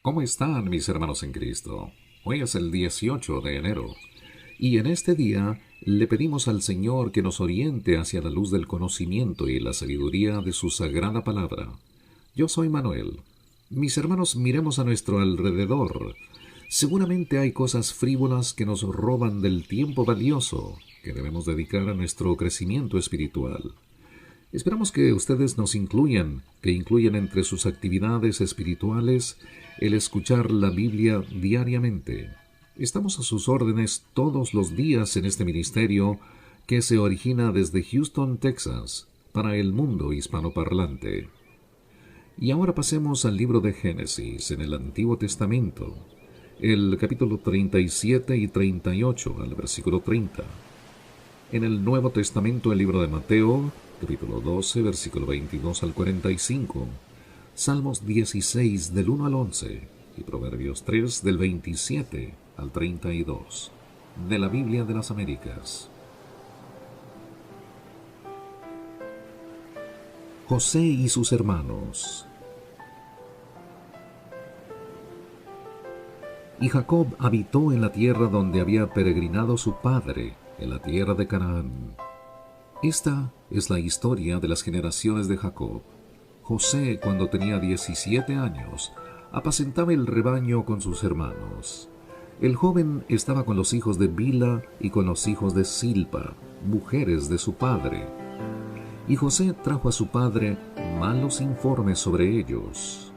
¿Cómo están mis hermanos en Cristo? Hoy es el 18 de enero y en este día le pedimos al Señor que nos oriente hacia la luz del conocimiento y la sabiduría de su sagrada palabra. Yo soy Manuel. Mis hermanos, miremos a nuestro alrededor. Seguramente hay cosas frívolas que nos roban del tiempo valioso que debemos dedicar a nuestro crecimiento espiritual. Esperamos que ustedes nos incluyan, que incluyan entre sus actividades espirituales el escuchar la Biblia diariamente. Estamos a sus órdenes todos los días en este ministerio que se origina desde Houston, Texas, para el mundo hispanoparlante. Y ahora pasemos al libro de Génesis en el Antiguo Testamento, el capítulo 37 y 38 al versículo 30. En el Nuevo Testamento, el libro de Mateo, capítulo 12, versículo 22 al 45, Salmos 16 del 1 al 11 y Proverbios 3 del 27 al 32, de la Biblia de las Américas. José y sus hermanos. Y Jacob habitó en la tierra donde había peregrinado su padre, en la tierra de Canaán. Esta es la historia de las generaciones de Jacob. José, cuando tenía 17 años, apacentaba el rebaño con sus hermanos. El joven estaba con los hijos de Bila y con los hijos de Silpa, mujeres de su padre. Y José trajo a su padre malos informes sobre ellos.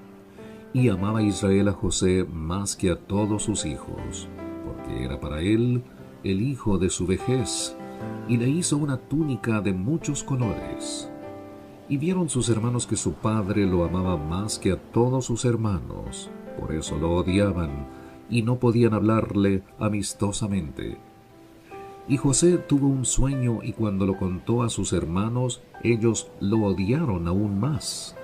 Y amaba Israel a José más que a todos sus hijos, porque era para él el hijo de su vejez, y le hizo una túnica de muchos colores. Y vieron sus hermanos que su padre lo amaba más que a todos sus hermanos, por eso lo odiaban, y no podían hablarle amistosamente. Y José tuvo un sueño, y cuando lo contó a sus hermanos, ellos lo odiaron aún más.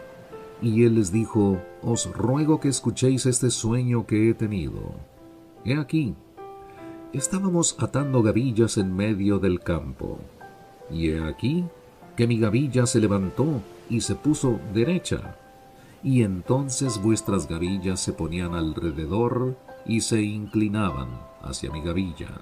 Y él les dijo: Os ruego que escuchéis este sueño que he tenido. He aquí, estábamos atando gavillas en medio del campo, y he aquí que mi gavilla se levantó y se puso derecha, y entonces vuestras gavillas se ponían alrededor y se inclinaban hacia mi gavilla.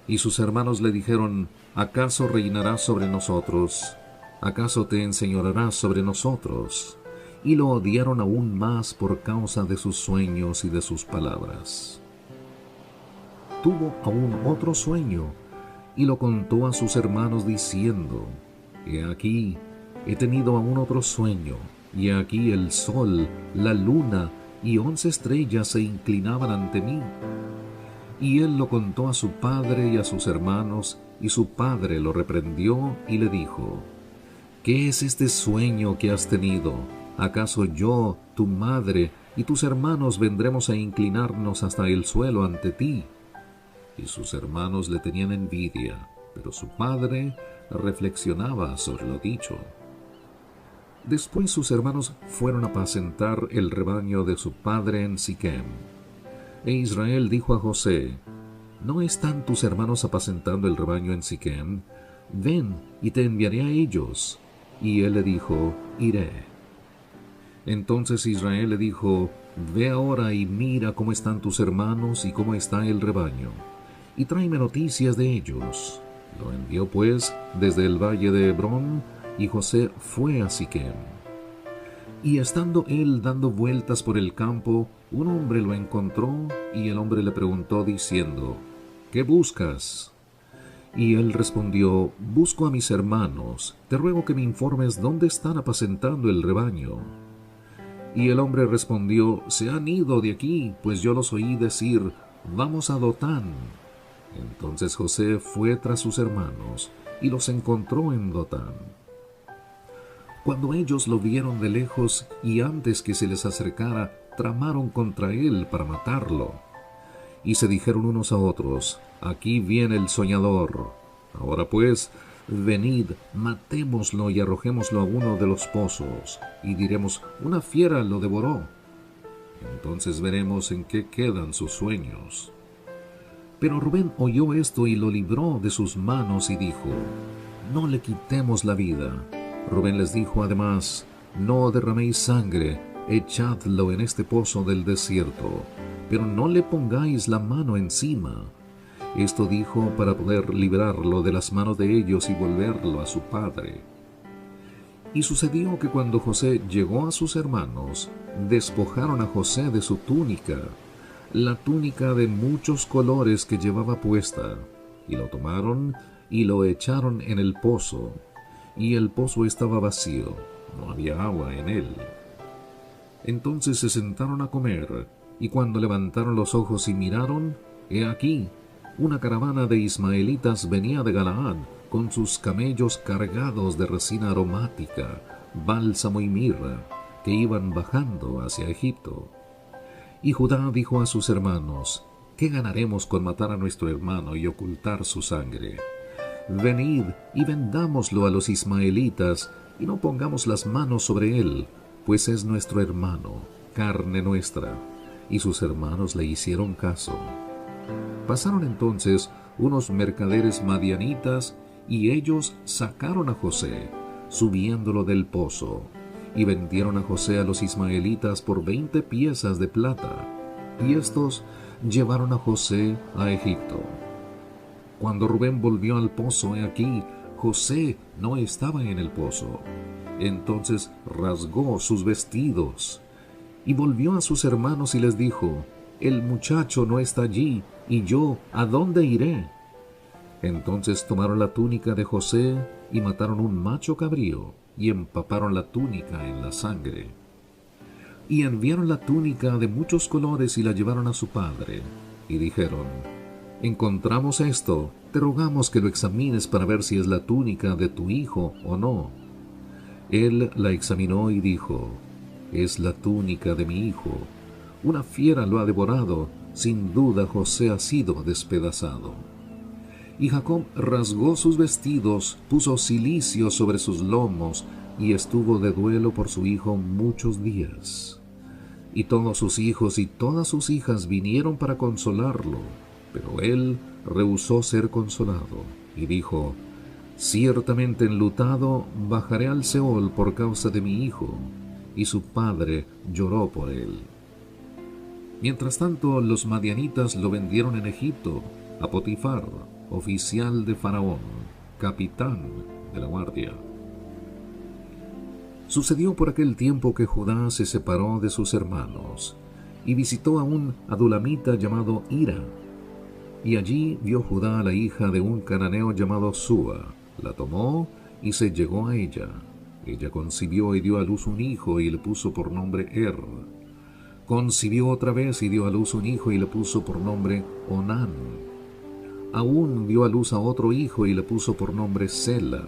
Y sus hermanos le dijeron: ¿Acaso reinarás sobre nosotros? ¿Acaso te enseñorearás sobre nosotros? Y lo odiaron aún más por causa de sus sueños y de sus palabras. Tuvo aún otro sueño, y lo contó a sus hermanos diciendo: He aquí, he tenido aún otro sueño, y he aquí el sol, la luna y 11 estrellas se inclinaban ante mí. Y él lo contó a su padre y a sus hermanos, y su padre lo reprendió y le dijo: ¿Qué es este sueño que has tenido? ¿Acaso yo, tu madre y tus hermanos vendremos a inclinarnos hasta el suelo ante ti? Y sus hermanos le tenían envidia, pero su padre reflexionaba sobre lo dicho. Después sus hermanos fueron a apacentar el rebaño de su padre en Siquem. E Israel dijo a José: ¿No están tus hermanos apacentando el rebaño en Siquem? Ven, y te enviaré a ellos. Y él le dijo: Iré. Entonces Israel le dijo: Ve ahora y mira cómo están tus hermanos y cómo está el rebaño, y tráeme noticias de ellos. Lo envió pues desde el valle de Hebrón, y José fue a Siquem. Y estando él dando vueltas por el campo, un hombre lo encontró, y el hombre le preguntó diciendo: ¿Qué buscas? Y él respondió: Busco a mis hermanos, te ruego que me informes dónde están apacentando el rebaño. Y el hombre respondió: Se han ido de aquí, pues yo los oí decir: Vamos a Dotán. Entonces José fue tras sus hermanos, y los encontró en Dotán. Cuando ellos lo vieron de lejos, y antes que se les acercara, tramaron contra él para matarlo. Y se dijeron unos a otros: Aquí viene el soñador. Ahora pues, venid, matémoslo y arrojémoslo a uno de los pozos, y diremos: Una fiera lo devoró. Entonces veremos en qué quedan sus sueños. Pero Rubén oyó esto y lo libró de sus manos y dijo: No le quitemos la vida. Rubén les dijo además: No derraméis sangre, echadlo en este pozo del desierto, pero no le pongáis la mano encima. Esto dijo para poder librarlo de las manos de ellos y volverlo a su padre. Y sucedió que cuando José llegó a sus hermanos, despojaron a José de su túnica, la túnica de muchos colores que llevaba puesta, y lo tomaron y lo echaron en el pozo, y el pozo estaba vacío, no había agua en él. Entonces se sentaron a comer, y cuando levantaron los ojos y miraron, he aquí, una caravana de ismaelitas venía de Galaad, con sus camellos cargados de resina aromática, bálsamo y mirra, que iban bajando hacia Egipto. Y Judá dijo a sus hermanos, ¿qué ganaremos con matar a nuestro hermano y ocultar su sangre? Venid y vendámoslo a los ismaelitas, y no pongamos las manos sobre él, pues es nuestro hermano, carne nuestra. Y sus hermanos le hicieron caso. Pasaron entonces unos mercaderes madianitas, y ellos sacaron a José, subiéndolo del pozo, y vendieron a José a los ismaelitas por 20 piezas de plata, y éstos llevaron a José a Egipto. Cuando Rubén volvió al pozo, he aquí, José no estaba en el pozo. Entonces rasgó sus vestidos, y volvió a sus hermanos y les dijo, el muchacho no está allí, y yo, ¿a dónde iré? Entonces tomaron la túnica de José y mataron un macho cabrío y empaparon la túnica en la sangre. Y enviaron la túnica de muchos colores y la llevaron a su padre. Y dijeron, encontramos esto, te rogamos que lo examines para ver si es la túnica de tu hijo o no. Él la examinó y dijo, es la túnica de mi hijo. Una fiera lo ha devorado, sin duda José ha sido despedazado. Y Jacob rasgó sus vestidos, puso cilicio sobre sus lomos, y estuvo de duelo por su hijo muchos días. Y todos sus hijos y todas sus hijas vinieron para consolarlo, pero él rehusó ser consolado, y dijo, ciertamente enlutado bajaré al Seol por causa de mi hijo. Y su padre lloró por él. Mientras tanto, los madianitas lo vendieron en Egipto a Potifar, oficial de Faraón, capitán de la guardia. Sucedió por aquel tiempo que Judá se separó de sus hermanos y visitó a un adulamita llamado Hira. Y allí vio Judá a la hija de un cananeo llamado Súa, la tomó y se llegó a ella. Ella concibió y dio a luz un hijo y le puso por nombre Concibió otra vez y dio a luz un hijo y le puso por nombre Onán. Aún dio a luz a otro hijo y le puso por nombre Sela,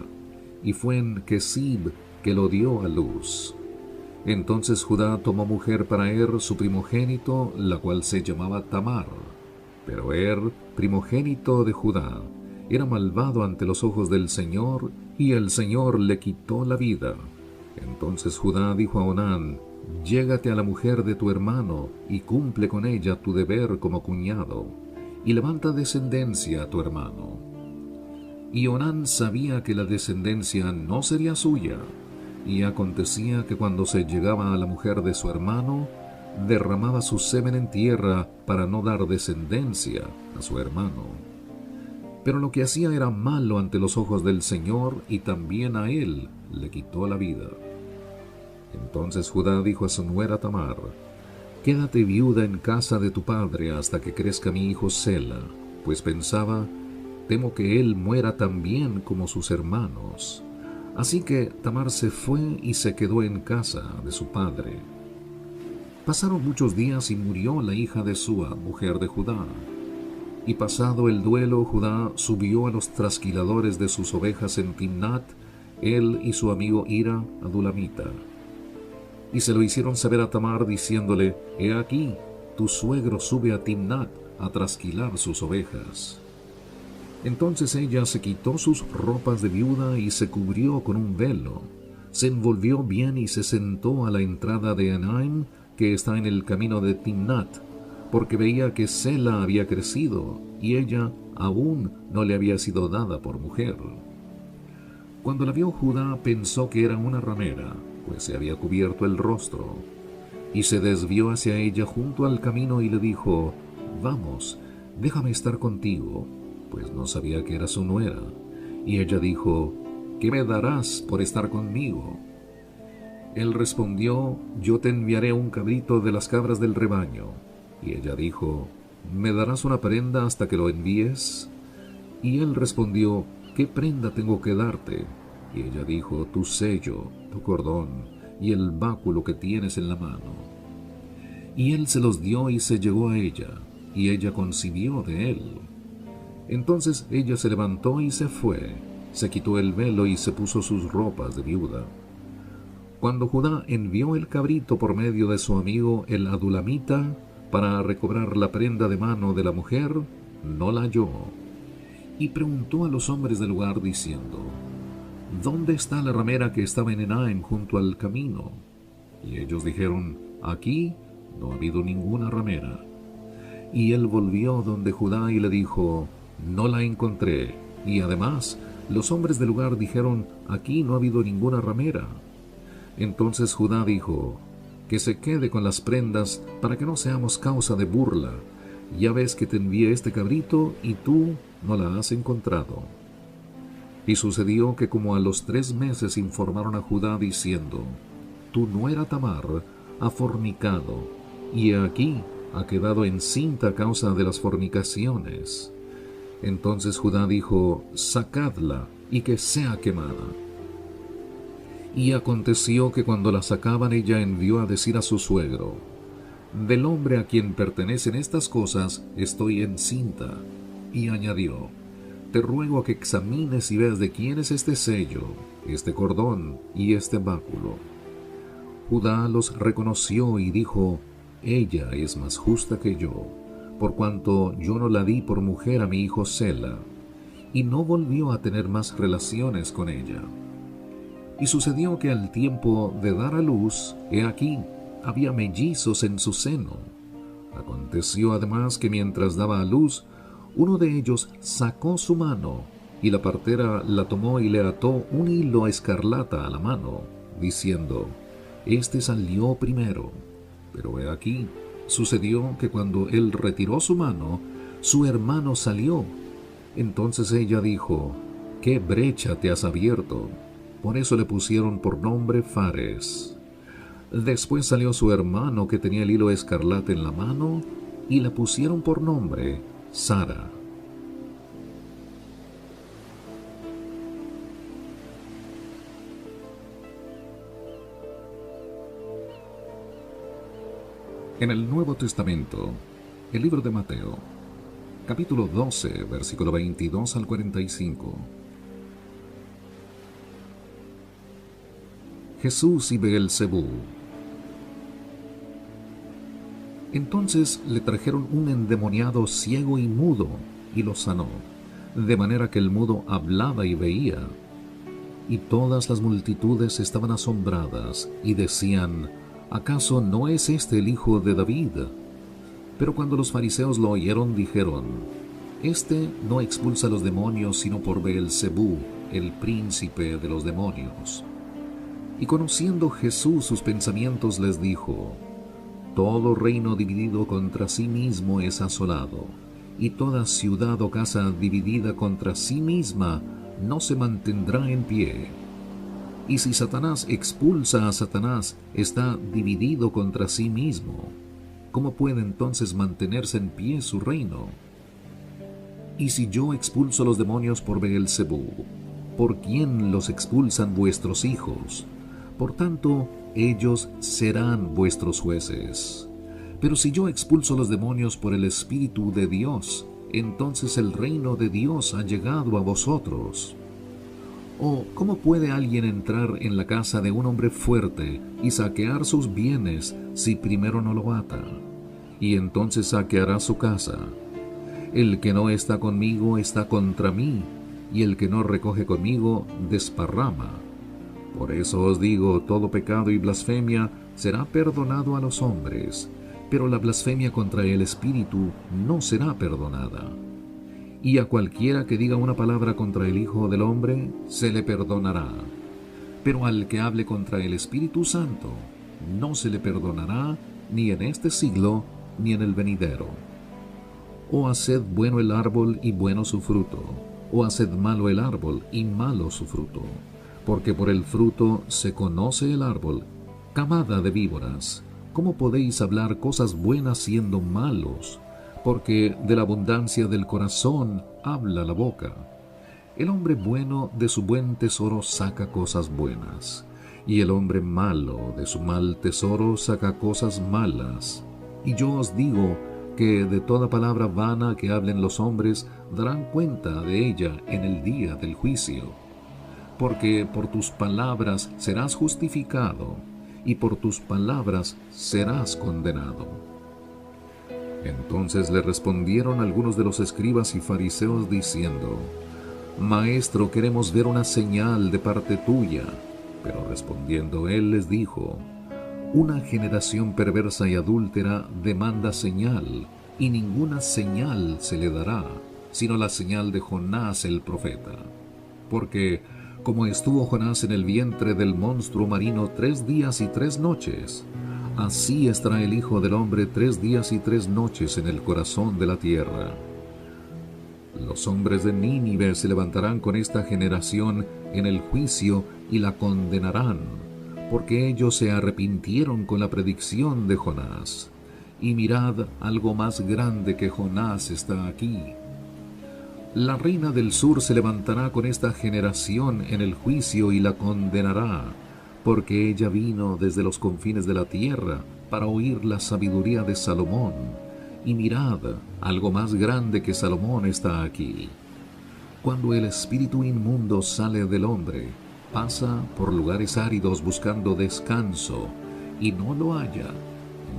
y fue en Kesib que lo dio a luz. Entonces Judá tomó mujer para su primogénito, la cual se llamaba Tamar. Pero primogénito de Judá, era malvado ante los ojos del Señor, y el Señor le quitó la vida. Entonces Judá dijo a Onán, llégate a la mujer de tu hermano, y cumple con ella tu deber como cuñado, y levanta descendencia a tu hermano. Y Onán sabía que la descendencia no sería suya, y acontecía que cuando se llegaba a la mujer de su hermano, derramaba su semen en tierra para no dar descendencia a su hermano. Pero lo que hacía era malo ante los ojos del Señor, y también a él le quitó la vida. Entonces Judá dijo a su nuera Tamar, quédate viuda en casa de tu padre hasta que crezca mi hijo Sela, pues pensaba, temo que él muera también como sus hermanos. Así que Tamar se fue y se quedó en casa de su padre. Pasaron muchos días y murió la hija de Súa, mujer de Judá. Y pasado el duelo, Judá subió a los trasquiladores de sus ovejas en Timnat, él y su amigo Hira, adulamita. Y se lo hicieron saber a Tamar, diciéndole, he aquí, tu suegro sube a Timnat a trasquilar sus ovejas. Entonces ella se quitó sus ropas de viuda y se cubrió con un velo. Se envolvió bien y se sentó a la entrada de Enaim, que está en el camino de Timnat, porque veía que Sela había crecido, y ella aún no le había sido dada por mujer. Cuando la vio Judá pensó que era una ramera, pues se había cubierto el rostro. y se desvió hacia ella junto al camino y le dijo: Vamos, déjame estar contigo, pues no sabía que era su nuera. Y ella dijo: ¿Qué me darás por estar conmigo? Él respondió: Yo te enviaré un cabrito de las cabras del rebaño. Y ella dijo: ¿Me darás una prenda hasta que lo envíes? Y él respondió: ¿Qué prenda tengo que darte? Y ella dijo: Tu sello, tu cordón y el báculo que tienes en la mano. Y él se los dio y se llegó a ella, y ella concibió de él. Entonces ella se levantó y se fue, se quitó el velo y se puso sus ropas de viuda. Cuando Judá envió el cabrito por medio de su amigo el adulamita para recobrar la prenda de mano de la mujer, no la halló. Y preguntó a los hombres del lugar diciendo: ¿Dónde está la ramera que estaba en Enaim junto al camino? Y ellos dijeron: Aquí no ha habido ninguna ramera. Y él volvió donde Judá y le dijo: No la encontré. Y además los hombres del lugar dijeron: Aquí no ha habido ninguna ramera. Entonces Judá dijo: Que se quede con las prendas para que no seamos causa de burla. Ya ves que te envié este cabrito y tú no la has encontrado. Y sucedió que como a los 3 meses informaron a Judá diciendo: Tu nuera Tamar ha fornicado, y he aquí ha quedado encinta a causa de las fornicaciones. Entonces Judá dijo: Sacadla y que sea quemada. Y aconteció que cuando la sacaban, ella envió a decir a su suegro: Del hombre a quien pertenecen estas cosas estoy encinta. Y añadió: Te ruego a que examines y veas de quién es este sello, este cordón y este báculo. Judá los reconoció y dijo: Ella es más justa que yo, por cuanto yo no la di por mujer a mi hijo Sela. Y no volvió a tener más relaciones con ella. Y sucedió que al tiempo de dar a luz, he aquí, había mellizos en su seno. Aconteció además que mientras daba a luz, uno de ellos sacó su mano, y la partera la tomó y le ató un hilo escarlata a la mano, diciendo: Este salió primero. Pero he aquí, sucedió que cuando él retiró su mano, su hermano salió. Entonces ella dijo: ¿Qué brecha te has abierto? Por eso le pusieron por nombre Fares. Después salió su hermano que tenía el hilo escarlata en la mano, y le pusieron por nombre Sara. En el Nuevo Testamento, el libro de Mateo, capítulo 12, versículo 22 al 45. Jesús y Beelzebú. Entonces le trajeron un endemoniado ciego y mudo, y lo sanó, de manera que el mudo hablaba y veía. Y todas las multitudes estaban asombradas, y decían: ¿Acaso no es este el hijo de David? Pero cuando los fariseos lo oyeron, dijeron: Este no expulsa a los demonios, sino por Beelzebú, el príncipe de los demonios. Y conociendo Jesús sus pensamientos, les dijo: Todo reino dividido contra sí mismo es asolado, y toda ciudad o casa dividida contra sí misma no se mantendrá en pie. Y si Satanás expulsa a Satanás, está dividido contra sí mismo. ¿Cómo puede entonces mantenerse en pie su reino? Y si yo expulso los demonios por Beelzebú, ¿por quién los expulsan vuestros hijos? Por tanto, ellos serán vuestros jueces. Pero si yo expulso los demonios por el Espíritu de Dios, entonces el reino de Dios ha llegado a vosotros. ¿O cómo puede alguien entrar en la casa de un hombre fuerte y saquear sus bienes si primero no lo ata? Y entonces saqueará su casa. El que no está conmigo está contra mí, y el que no recoge conmigo desparrama. Por eso os digo, todo pecado y blasfemia será perdonado a los hombres, pero la blasfemia contra el Espíritu no será perdonada. Y a cualquiera que diga una palabra contra el Hijo del Hombre, se le perdonará. Pero al que hable contra el Espíritu Santo, no se le perdonará ni en este siglo ni en el venidero. O haced bueno el árbol y bueno su fruto, o haced malo el árbol y malo su fruto, porque por el fruto se conoce el árbol. Camada de víboras, ¿cómo podéis hablar cosas buenas siendo malos? Porque de la abundancia del corazón habla la boca. El hombre bueno de su buen tesoro saca cosas buenas, y el hombre malo de su mal tesoro saca cosas malas. Y yo os digo que de toda palabra vana que hablen los hombres darán cuenta de ella en el día del juicio. Porque por tus palabras serás justificado, y por tus palabras serás condenado. Entonces le respondieron algunos de los escribas y fariseos diciendo: Maestro, queremos ver una señal de parte tuya. Pero respondiendo él les dijo: Una generación perversa y adúltera demanda señal, y ninguna señal se le dará, sino la señal de Jonás el profeta. Porque como estuvo Jonás en el vientre del monstruo marino 3 días y 3 noches, así estará el Hijo del Hombre 3 días y 3 noches en el corazón de la tierra. Los hombres de Nínive se levantarán con esta generación en el juicio y la condenarán, porque ellos se arrepintieron con la predicción de Jonás. Y mirad, algo más grande que Jonás está aquí. La reina del sur se levantará con esta generación en el juicio y la condenará, porque ella vino desde los confines de la tierra para oír la sabiduría de Salomón. Y mirad, algo más grande que Salomón está aquí. Cuando el espíritu inmundo sale del hombre, pasa por lugares áridos buscando descanso, y no lo halla.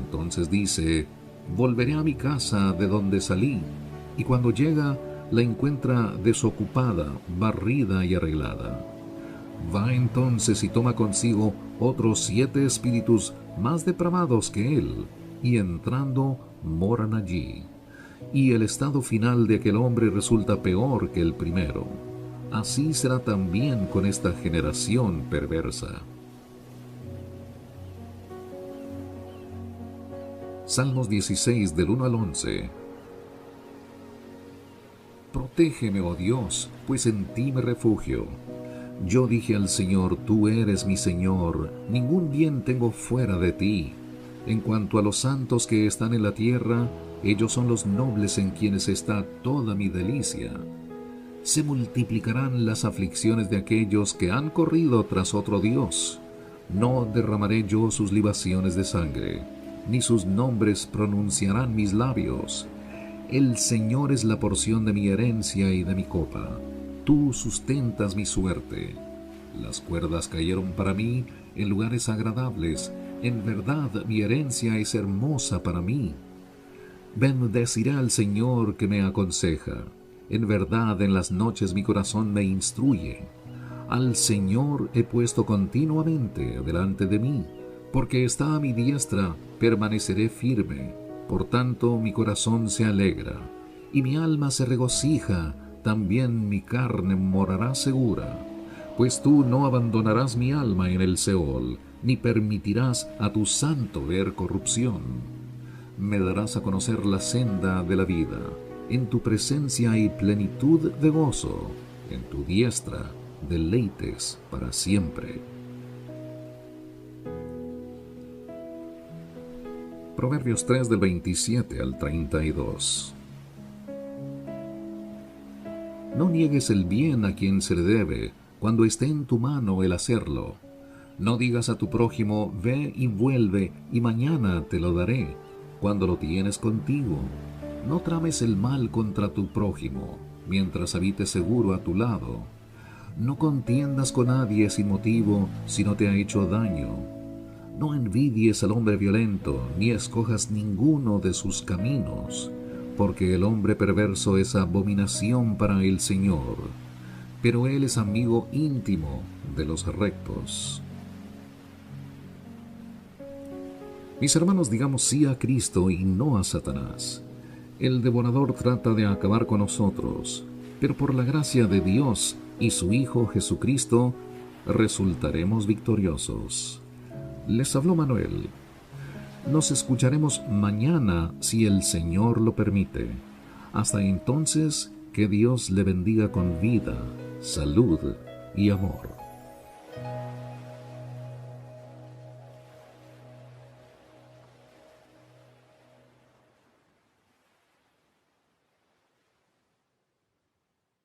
Entonces dice: volveré a mi casa de donde salí, y cuando llega, la encuentra desocupada, barrida y arreglada. Va entonces y toma consigo otros 7 espíritus más depravados que él, y entrando moran allí. Y el estado final de aquel hombre resulta peor que el primero. Así será también con esta generación perversa. Salmos 16 del 1 al 11. Protégeme, oh Dios, pues en ti me refugio. Yo dije al Señor: tú eres mi Señor, ningún bien tengo fuera de ti. En cuanto a los santos que están en la tierra, ellos son los nobles en quienes está toda mi delicia. Se multiplicarán las aflicciones de aquellos que han corrido tras otro Dios. No derramaré yo sus libaciones de sangre, ni sus nombres pronunciarán mis labios. El Señor es la porción de mi herencia y de mi copa. Tú sustentas mi suerte. Las cuerdas cayeron para mí en lugares agradables. En verdad mi herencia es hermosa para mí. Bendeciré al Señor que me aconseja. En verdad en las noches mi corazón me instruye. Al Señor he puesto continuamente delante de mí, porque está a mi diestra, permaneceré firme. Por tanto mi corazón se alegra, y mi alma se regocija, también mi carne morará segura. Pues tú no abandonarás mi alma en el Seol, ni permitirás a tu santo ver corrupción. Me darás a conocer la senda de la vida. En tu presencia hay plenitud de gozo, en tu diestra deleites para siempre. Proverbios 3 del 27 al 32. No niegues el bien a quien se le debe, cuando esté en tu mano el hacerlo. No digas a tu prójimo: ve y vuelve, y mañana te lo daré, cuando lo tienes contigo. No trames el mal contra tu prójimo, mientras habite seguro a tu lado. No contiendas con nadie sin motivo, si no te ha hecho daño. No envidies al hombre violento, ni escojas ninguno de sus caminos, porque el hombre perverso es abominación para el Señor, pero Él es amigo íntimo de los rectos. Mis hermanos, digamos sí a Cristo y no a Satanás. El devorador trata de acabar con nosotros, pero por la gracia de Dios y su Hijo Jesucristo, resultaremos victoriosos. Les habló Manuel. Nos escucharemos mañana si el Señor lo permite. Hasta entonces, que Dios le bendiga con vida, salud y amor.